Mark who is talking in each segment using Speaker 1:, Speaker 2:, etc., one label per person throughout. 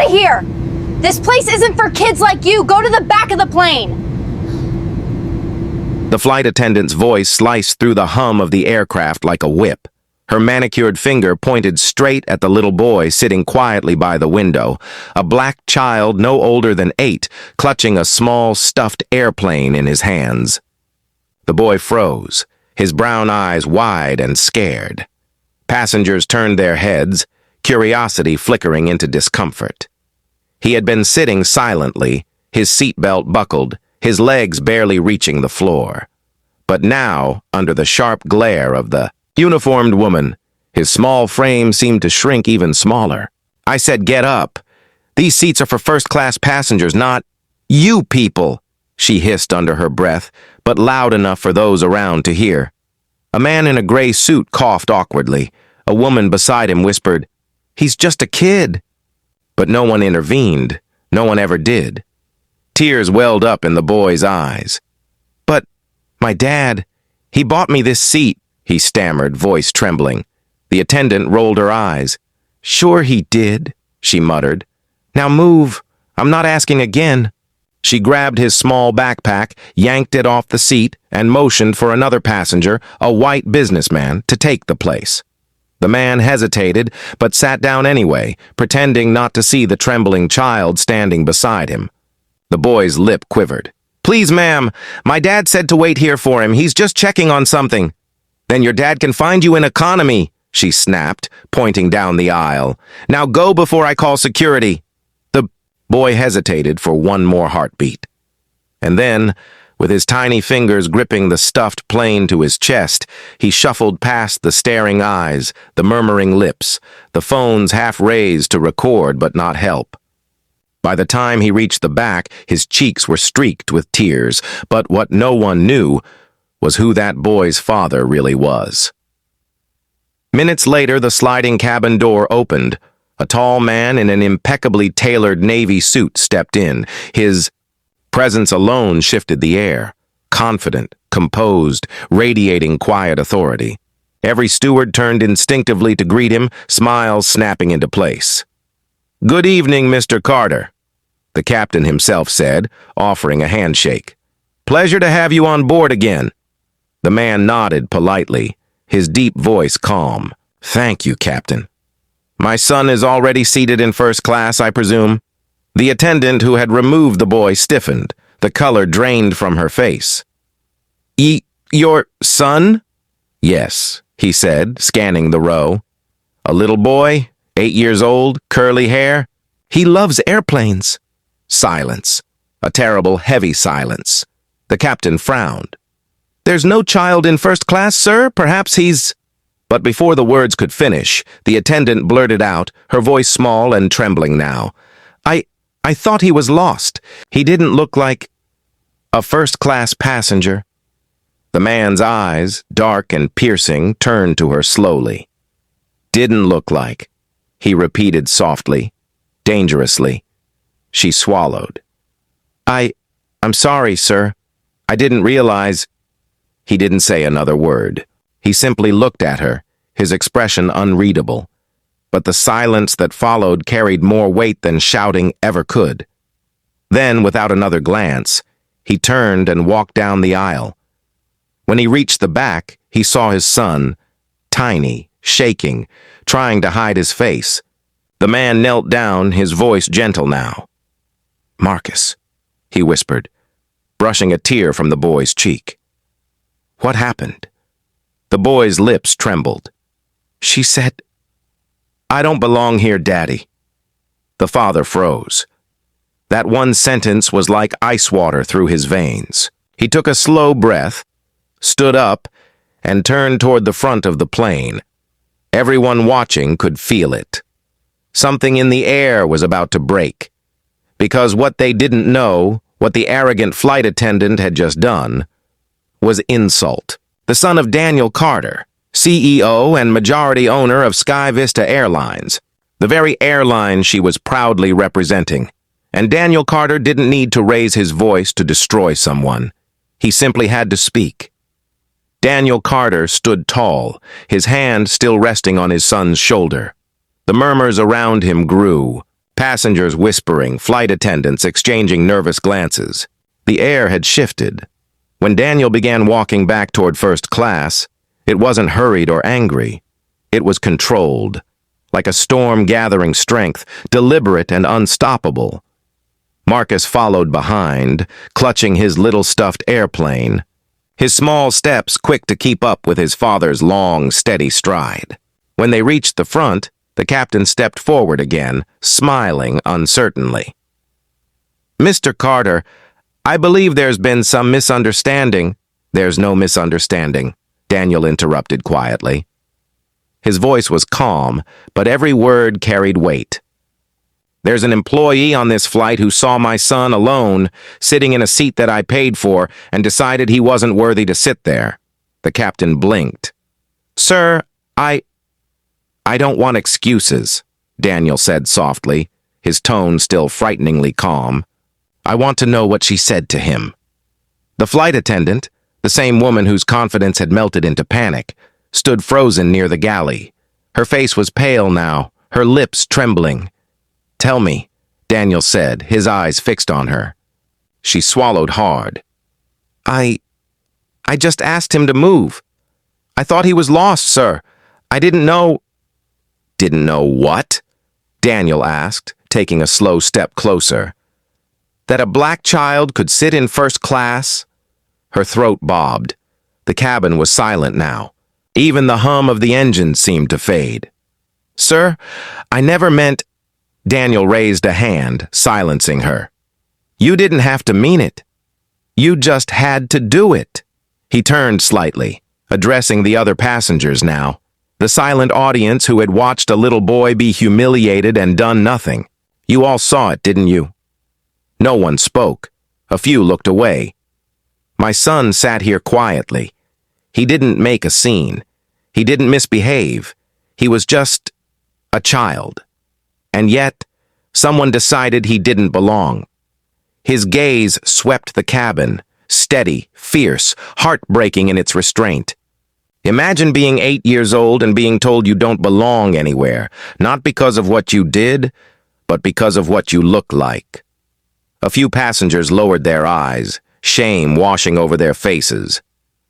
Speaker 1: Stay here! This place isn't for kids like you! Go to the back of the plane!
Speaker 2: The flight attendant's voice sliced through the hum of the aircraft like a whip. Her manicured finger pointed straight at the little boy sitting quietly by the window, a black child no older than 8, clutching a small stuffed airplane in his hands. The boy froze, his brown eyes wide and scared. Passengers turned their heads, curiosity flickering into discomfort. He had been sitting silently, his seatbelt buckled, his legs barely reaching the floor. But now, under the sharp glare of the uniformed woman, his small frame seemed to shrink even smaller. I said, "Get up. These seats are for first-class passengers, not you people," she hissed under her breath, but loud enough for those around to hear. A man in a gray suit coughed awkwardly. A woman beside him whispered, "He's just a kid." But no one intervened. No one ever did. Tears welled up in the boy's eyes. "But my dad, he bought me this seat," he stammered, voice trembling. The attendant rolled her eyes. "Sure he did," she muttered. "Now move. I'm not asking again." She grabbed his small backpack, yanked it off the seat, and motioned for another passenger, a white businessman, to take the place. The man hesitated, but sat down anyway, pretending not to see the trembling child standing beside him. The boy's lip quivered. "Please, ma'am, my dad said to wait here for him. He's just checking on something." "Then your dad can find you in economy," she snapped, pointing down the aisle. "Now go before I call security." The boy hesitated for one more heartbeat. And then, with his tiny fingers gripping the stuffed plane to his chest, he shuffled past the staring eyes, the murmuring lips, the phones half raised to record but not help. By the time he reached the back, his cheeks were streaked with tears, but what no one knew was who that boy's father really was. Minutes later, the sliding cabin door opened. A tall man in an impeccably tailored navy suit stepped in. His presence alone shifted the air, confident, composed, radiating quiet authority. Every steward turned instinctively to greet him, smiles snapping into place. "Good evening, Mr. Carter," the captain himself said, offering a handshake. "Pleasure to have you on board again." The man nodded politely, his deep voice calm. "Thank you, Captain." "My son is already seated in first class, I presume?" The attendant who had removed the boy stiffened, the color drained from her face. Your son?" "Yes," he said, scanning the row. "A little boy, 8 years old, curly hair. He loves airplanes." Silence. A terrible, heavy silence. The captain frowned. "There's no child in first class, sir. Perhaps he's—" But before the words could finish, the attendant blurted out, her voice small and trembling now. I thought he was lost. He didn't look like a first-class passenger." The man's eyes, dark and piercing, turned to her slowly. "Didn't look like," he repeated softly, dangerously. She swallowed. I'm sorry, sir. I didn't realize—" He didn't say another word. He simply looked at her, his expression unreadable. But the silence that followed carried more weight than shouting ever could. Then, without another glance, he turned and walked down the aisle. When he reached the back, he saw his son, tiny, shaking, trying to hide his face. The man knelt down, his voice gentle now. "Marcus," he whispered, brushing a tear from the boy's cheek. "What happened?" The boy's lips trembled. "She said, 'I don't belong here, Daddy.'" The father froze. That one sentence was like ice water through his veins. He took a slow breath, stood up, and turned toward the front of the plane. Everyone watching could feel it. Something in the air was about to break. Because what they didn't know, what the arrogant flight attendant had just done, was insult. The son of Daniel Carter, CEO and majority owner of SkyVista Airlines, the very airline she was proudly representing. And Daniel Carter didn't need to raise his voice to destroy someone. He simply had to speak. Daniel Carter stood tall, his hand still resting on his son's shoulder. The murmurs around him grew. Passengers whispering, flight attendants exchanging nervous glances. The air had shifted. When Daniel began walking back toward first class, it wasn't hurried or angry. It was controlled, like a storm gathering strength, deliberate and unstoppable. Marcus followed behind, clutching his little stuffed airplane, his small steps quick to keep up with his father's long, steady stride. When they reached the front, the captain stepped forward again, smiling uncertainly. "Mr. Carter, I believe there's been some misunderstanding." "There's no misunderstanding," Daniel interrupted quietly. His voice was calm, but every word carried weight. "There's an employee on this flight who saw my son alone, sitting in a seat that I paid for, and decided he wasn't worthy to sit there." The captain blinked. "Sir, I don't want excuses," Daniel said softly, his tone still frighteningly calm. "I want to know what she said to him." The flight attendant, the same woman whose confidence had melted into panic, stood frozen near the galley. Her face was pale now, her lips trembling. "Tell me," Daniel said, his eyes fixed on her. She swallowed hard. I just asked him to move. I thought he was lost, sir. I didn't know—" "Didn't know what?" Daniel asked, taking a slow step closer. "That a black child could sit in first class?" Her throat bobbed. The cabin was silent now. Even the hum of the engine seemed to fade. "Sir, I never meant—" Daniel raised a hand, silencing her. "You didn't have to mean it. You just had to do it." He turned slightly, addressing the other passengers now, the silent audience who had watched a little boy be humiliated and done nothing. "You all saw it, didn't you?" No one spoke. A few looked away. "My son sat here quietly. He didn't make a scene. He didn't misbehave. He was just a child. And yet, someone decided he didn't belong." His gaze swept the cabin, steady, fierce, heartbreaking in its restraint. Imagine being 8 years old and being told you don't belong anywhere, not because of what you did, but because of what you look like. A few passengers lowered their eyes, shame washing over their faces.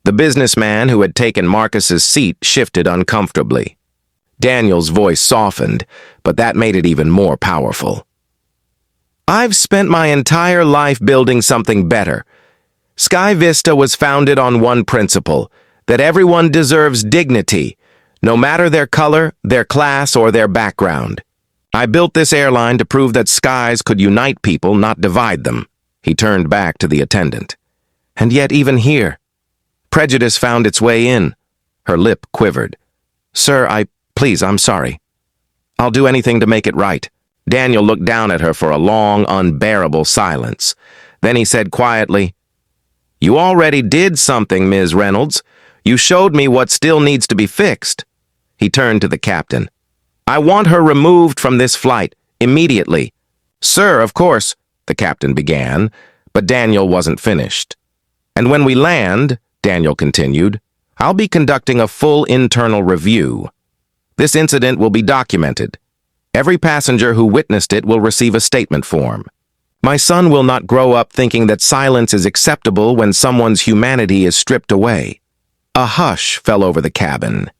Speaker 2: The businessman who had taken Marcus's seat shifted uncomfortably. Daniel's voice softened, but that made it even more powerful. "I've spent my entire life building something better. SkyVista was founded on one principle, that everyone deserves dignity, no matter their color, their class, or their background. I built this airline to prove that skies could unite people, not divide them." He turned back to the attendant. "And yet even here, prejudice found its way in." Her lip quivered. "Sir, Please, I'm sorry. I'll do anything to make it right." Daniel looked down at her for a long, unbearable silence. Then he said quietly, "You already did something, Ms. Reynolds. You showed me what still needs to be fixed." He turned to the captain. "I want her removed from this flight, immediately." "Sir, of course," the captain began, but Daniel wasn't finished. "And when we land," Daniel continued, "I'll be conducting a full internal review. This incident will be documented. Every passenger who witnessed it will receive a statement form. My son will not grow up thinking that silence is acceptable when someone's humanity is stripped away." A hush fell over the cabin.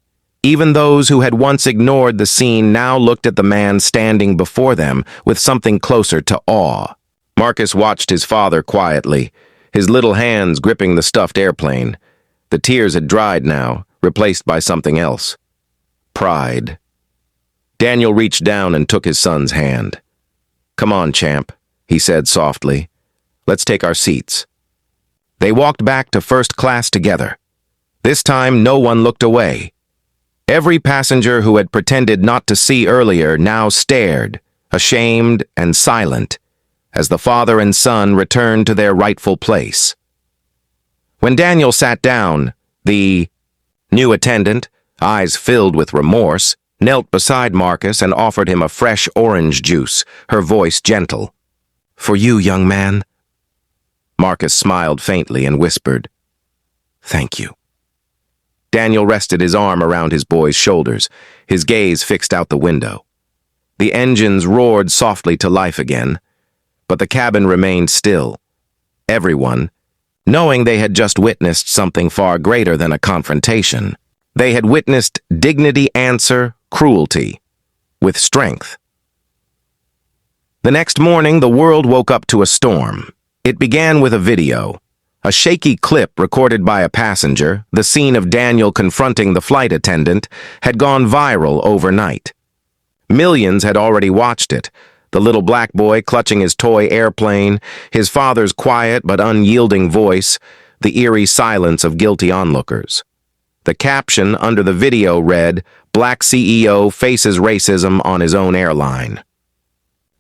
Speaker 2: Even those who had once ignored the scene now looked at the man standing before them with something closer to awe. Marcus watched his father quietly, his little hands gripping the stuffed airplane. The tears had dried now, replaced by something else. Pride. Daniel reached down and took his son's hand. "Come on, champ," he said softly. "Let's take our seats." They walked back to first class together. This time, no one looked away. Every passenger who had pretended not to see earlier now stared, ashamed and silent, as the father and son returned to their rightful place. When Daniel sat down, the new attendant, eyes filled with remorse, knelt beside Marcus and offered him a fresh orange juice, her voice gentle. "For you, young man." Marcus smiled faintly and whispered, "Thank you." Daniel rested his arm around his boy's shoulders, his gaze fixed out the window. The engines roared softly to life again, but the cabin remained still. Everyone, knowing they had just witnessed something far greater than a confrontation. They had witnessed dignity answer cruelty with strength. The next morning, the world woke up to a storm. It began with a video, a shaky clip recorded by a passenger. The scene of Daniel confronting the flight attendant had gone viral overnight. Millions had already watched it. The little black boy clutching his toy airplane, his father's quiet but unyielding voice, the eerie silence of guilty onlookers. The caption under the video read, "Black CEO faces racism on his own airline."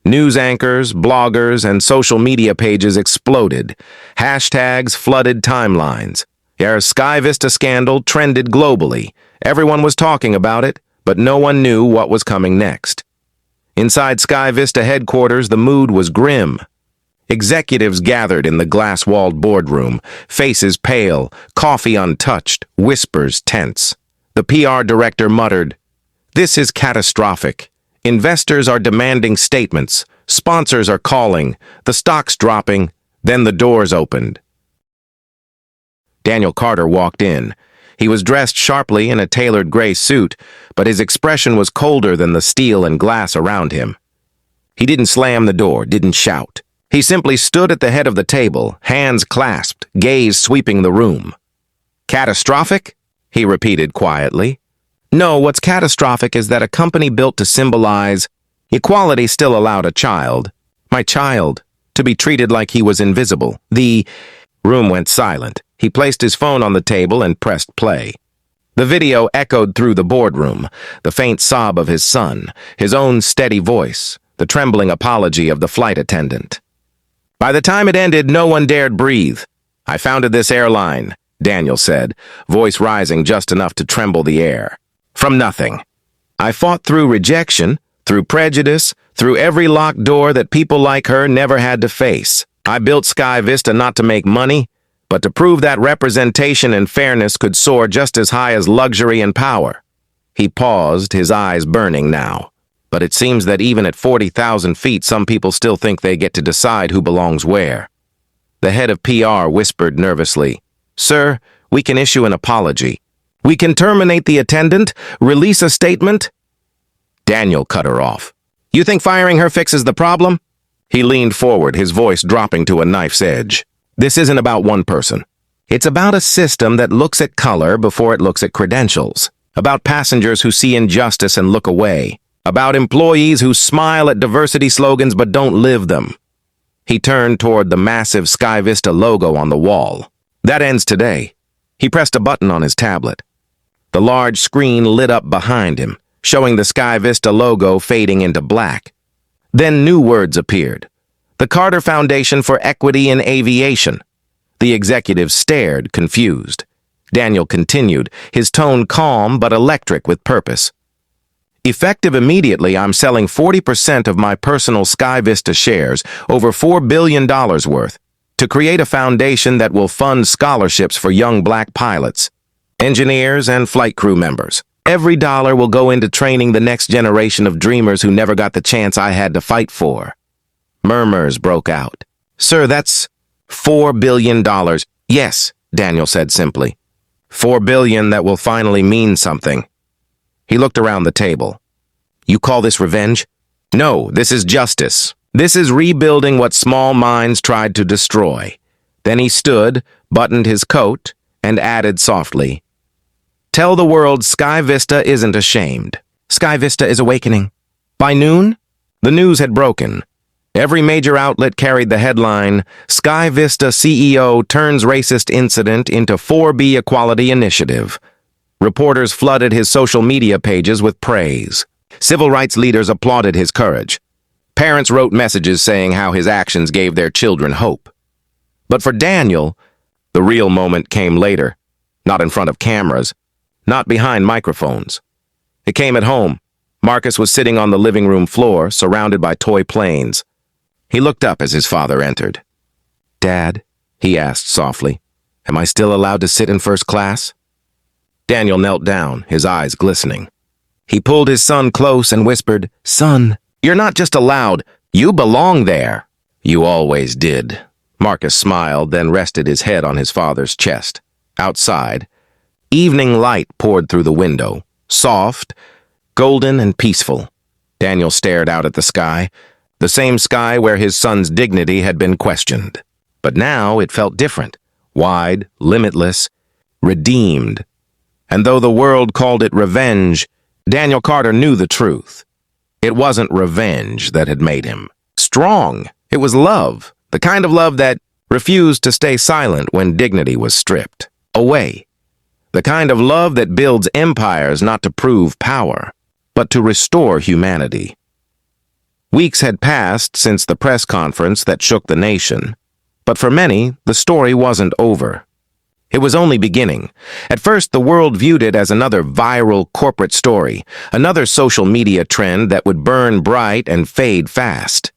Speaker 2: News anchors, bloggers, and social media pages exploded. Hashtags flooded timelines. Their SkyVista scandal trended globally. Everyone was talking about it, but no one knew what was coming next. Inside SkyVista headquarters, the mood was grim. Executives gathered in the glass-walled boardroom, faces pale, coffee untouched, whispers tense. The PR director muttered, "This is catastrophic. Investors are demanding statements. Sponsors are calling. The stock's dropping." Then the doors opened. Daniel Carter walked in. He was dressed sharply in a tailored gray suit, but his expression was colder than the steel and glass around him. He didn't slam the door, didn't shout. He simply stood at the head of the table, hands clasped, gaze sweeping the room. "Catastrophic?" he repeated quietly. "No, what's catastrophic is that a company built to symbolize equality still allowed a child, my child, to be treated like he was invisible." The room went silent. He placed his phone on the table and pressed play. The video echoed through the boardroom, the faint sob of his son, his own steady voice, the trembling apology of the flight attendant. By the time it ended, no one dared breathe. "I founded this airline," Daniel said, voice rising just enough to tremble the air. "From nothing. I fought through rejection, through prejudice, through every locked door that people like her never had to face. I built SkyVista not to make money, but to prove that representation and fairness could soar just as high as luxury and power." He paused, his eyes burning now. "But it seems that even at 40,000 feet, some people still think they get to decide who belongs where." The head of PR whispered nervously, "Sir, we can issue an apology. We can terminate the attendant, release a statement." Daniel cut her off. "You think firing her fixes the problem?" He leaned forward, his voice dropping to a knife's edge. "This isn't about one person. It's about a system that looks at color before it looks at credentials. About passengers who see injustice and look away. About employees who smile at diversity slogans but don't live them." He turned toward the massive SkyVista logo on the wall. "That ends today." He pressed a button on his tablet. The large screen lit up behind him, showing the SkyVista logo fading into black. Then new words appeared. "The Carter Foundation for Equity in Aviation." The executives stared, confused. Daniel continued, his tone calm but electric with purpose. "Effective immediately, I'm selling 40% of my personal SkyVista shares, over $4 billion worth, to create a foundation that will fund scholarships for young black pilots, engineers, and flight crew members. Every dollar will go into training the next generation of dreamers who never got the chance I had to fight for." Murmurs broke out. "Sir, that's $4 billion. "Yes," Daniel said simply. $4 billion that will finally mean something." He looked around the table. "You call this revenge?" "No, this is justice. This is rebuilding what small minds tried to destroy." Then he stood, buttoned his coat, and added softly, "Tell the world SkyVista isn't ashamed. SkyVista is awakening." By noon, the news had broken. Every major outlet carried the headline, "SkyVista CEO turns racist incident into 4B equality initiative." Reporters flooded his social media pages with praise. Civil rights leaders applauded his courage. Parents wrote messages saying how his actions gave their children hope. But for Daniel, the real moment came later, not in front of cameras, not behind microphones. It came at home. Marcus was sitting on the living room floor, surrounded by toy planes. He looked up as his father entered. "Dad," he asked softly, "am I still allowed to sit in first class?" Daniel knelt down, his eyes glistening. He pulled his son close and whispered, "Son, You're not just allowed, you belong there. You always did. Marcus smiled, then rested his head on his father's chest. Outside, evening light poured through the window, soft, golden, and peaceful. Daniel stared out at the sky, the same sky where his son's dignity had been questioned. But now it felt different, wide, limitless, redeemed. And though the world called it revenge, Daniel Carter knew the truth. It wasn't revenge that had made him strong. It was love, the kind of love that refused to stay silent when dignity was stripped away. The kind of love that builds empires not to prove power, but to restore humanity. Weeks had passed since the press conference that shook the nation, but for many, the story wasn't over. It was only beginning. At first, the world viewed it as another viral corporate story, another social media trend that would burn bright and fade fast.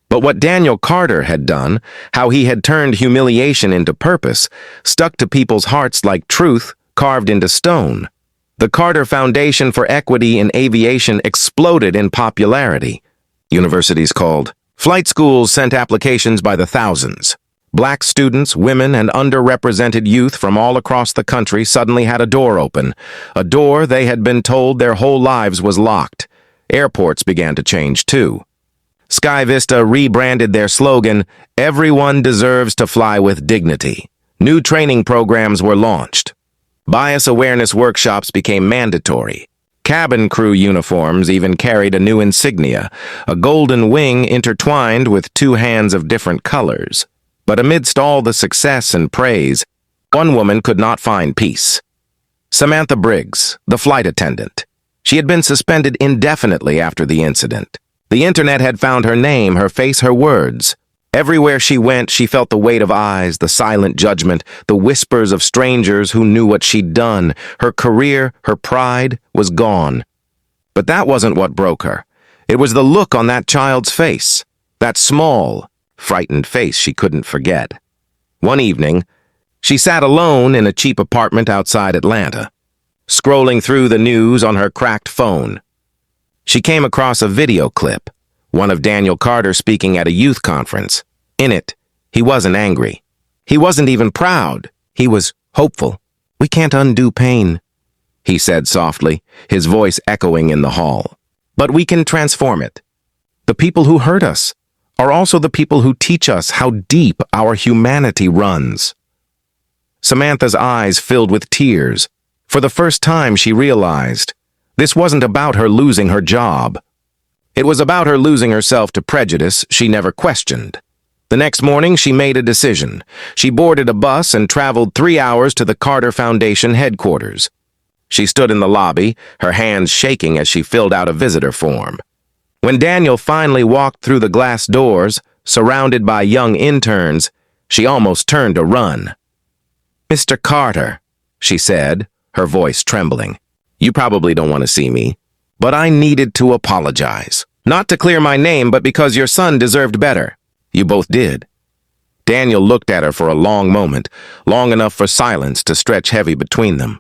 Speaker 2: But what Daniel Carter had done, how he had turned humiliation into purpose, stuck to people's hearts like truth carved into stone. The Carter Foundation for Equity in Aviation exploded in popularity. Universities called. Flight schools sent applications by the thousands. Black students, women, and underrepresented youth from all across the country suddenly had a door open, a door they had been told their whole lives was locked. Airports began to change too. SkyVista rebranded their slogan, "Everyone deserves to fly with dignity." New training programs were launched. Bias awareness workshops became mandatory. Cabin crew uniforms even carried a new insignia, a golden wing intertwined with two hands of different colors. But amidst all the success and praise, one woman could not find peace. Samantha Briggs, the flight attendant. She had been suspended indefinitely after the incident. The internet had found her name, her face, her words. Everywhere she went, she felt the weight of eyes, the silent judgment, the whispers of strangers who knew what she'd done. Her career, her pride, was gone. But that wasn't what broke her. It was the look on that child's face, that small, frightened face she couldn't forget. One evening, she sat alone in a cheap apartment outside Atlanta, scrolling through the news on her cracked phone. She came across a video clip, one of Daniel Carter speaking at a youth conference. In it, he wasn't angry. He wasn't even proud. He was hopeful. "We can't undo pain," he said softly, his voice echoing in the hall. "But we can transform it. The people who hurt us are also the people who teach us how deep our humanity runs." Samantha's eyes filled with tears. For the first time, she realized this wasn't about her losing her job. It was about her losing herself to prejudice she never questioned. The next morning, she made a decision. She boarded a bus and traveled 3 hours to the Carter Foundation headquarters. She stood in the lobby, her hands shaking as she filled out a visitor form. When Daniel finally walked through the glass doors, surrounded by young interns, she almost turned to run. "Mr. Carter," she said, her voice trembling. "You probably don't want to see me, but I needed to apologize. Not to clear my name, but because your son deserved better. You both did." Daniel looked at her for a long moment, long enough for silence to stretch heavy between them.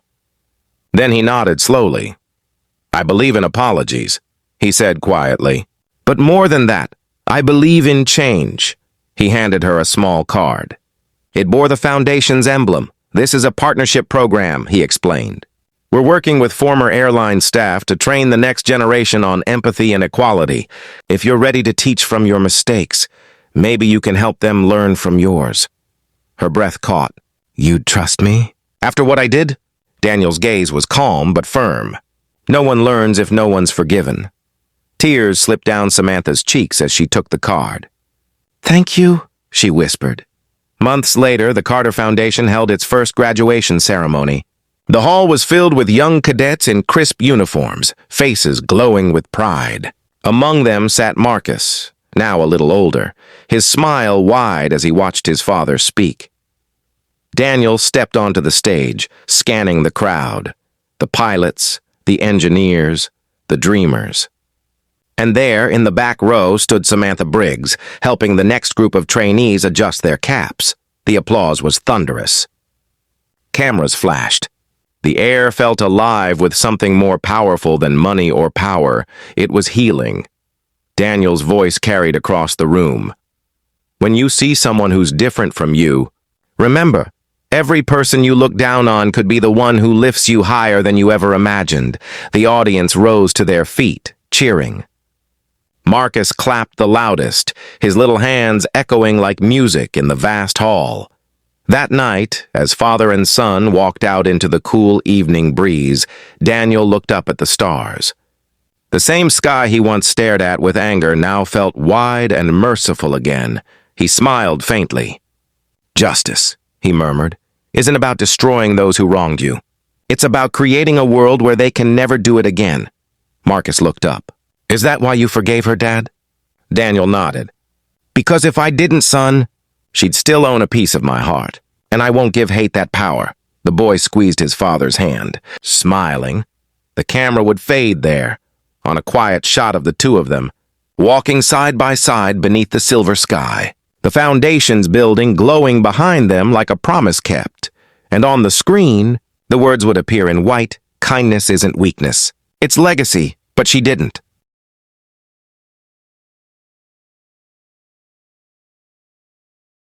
Speaker 2: Then he nodded slowly. "I believe in apologies," he said quietly. "But more than that, I believe in change." He handed her a small card. It bore the Foundation's emblem. "This is a partnership program," he explained. "We're working with former airline staff to train the next generation on empathy and equality. If you're ready to teach from your mistakes, maybe you can help them learn from yours." Her breath caught. "You'd trust me?" "After what I did?" Daniel's gaze was calm but firm. "No one learns if no one's forgiven." Tears slipped down Samantha's cheeks as she took the card. "Thank you," she whispered. Months later, the Carter Foundation held its first graduation ceremony. The hall was filled with young cadets in crisp uniforms, faces glowing with pride. Among them sat Marcus, now a little older, his smile wide as he watched his father speak. Daniel stepped onto the stage, scanning the crowd, the pilots, the engineers, the dreamers. And there, in the back row, stood Samantha Briggs, helping the next group of trainees adjust their caps. The applause was thunderous. Cameras flashed. The air felt alive with something more powerful than money or power. It was healing. Daniel's voice carried across the room. When you see someone who's different from you, remember, every person you look down on could be the one who lifts you higher than you ever imagined. The audience rose to their feet, cheering. Marcus clapped the loudest, his little hands echoing like music in the vast hall. That night, as father and son walked out into the cool evening breeze, Daniel looked up at the stars. The same sky he once stared at with anger now felt wide and merciful again. He smiled faintly. "Justice," he murmured, "isn't about destroying those who wronged you. It's about creating a world where they can never do it again." Marcus looked up. "Is that why you forgave her, Dad?" Daniel nodded. "Because if I didn't, son, she'd still own a piece of my heart, and I won't give hate that power." The boy squeezed his father's hand, smiling. The camera would fade there, on a quiet shot of the two of them, walking side by side beneath the silver sky. The foundations building glowing behind them like a promise kept, and on the screen, the words would appear in white, "Kindness isn't weakness. It's legacy," but she didn't.